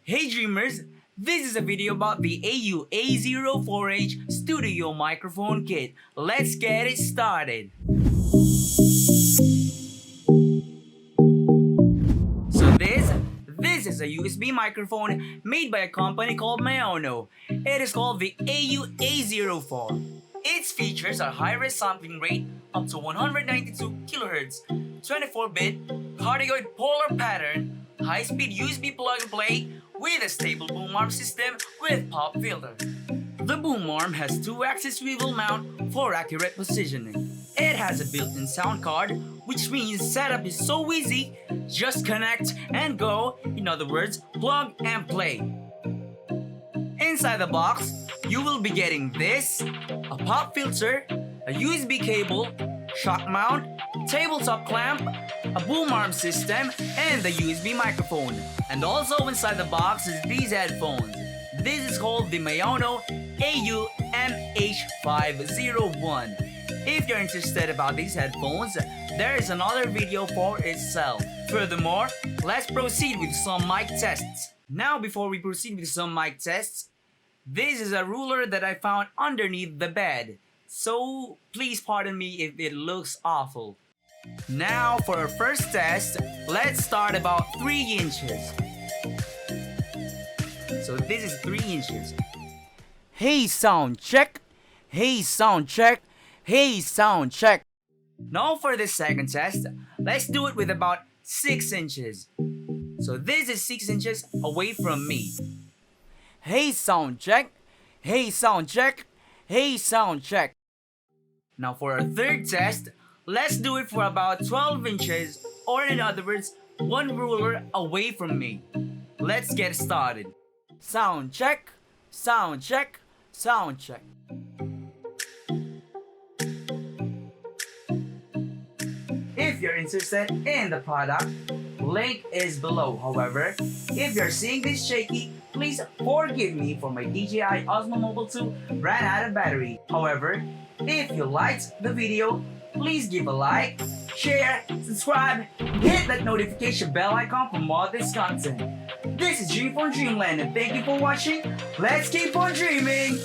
Hey dreamers, this is a video about the AU-A04H studio microphone kit. Let's get it started. So this is a USB microphone made by a company called Maono. It is called the AU-A04. Its features are high-res sampling rate up to 192 kHz, 24-bit, cardioid polar pattern, high-speed USB plug-and-play with a stable boom arm system with pop filter. The boom arm has 2-axis swivel mount for accurate positioning. It has a built-in sound card, which means setup is so easy, just connect and go, in other words, plug and play. Inside the box, you will be getting this, a pop filter, a USB cable, shock mount, tabletop clamp, a boom arm system, and the USB microphone. And also inside the box is these headphones. This is called the Maono AU-A05H. If you're interested about these headphones, there is another video for itself. Furthermore, let's proceed with some mic tests. Now before we proceed with some mic tests, this is a ruler that I found underneath the bed. So please pardon me if it looks awful. Now for our first test, let's start about 3 inches. So this is 3 inches. Hey sound check. Hey sound check. Hey sound check. Now for the second test, let's do it with about 6 inches. So this is 6 inches away from me. Hey sound check. Hey sound check. Hey sound check. Now for our third test, let's do it for about 12 inches, or in other words, 1 ruler away from me. Let's get started. Sound check, sound check, sound check. If you're interested in the product, link is below. However, if you're seeing this shaky, please forgive me for my DJI Osmo Mobile 2 ran out of battery. However, if you liked the video, please give a like, share, subscribe, hit that notification bell icon for more of this content. This is Dream from Dreamland and thank you for watching. Let's keep on dreaming!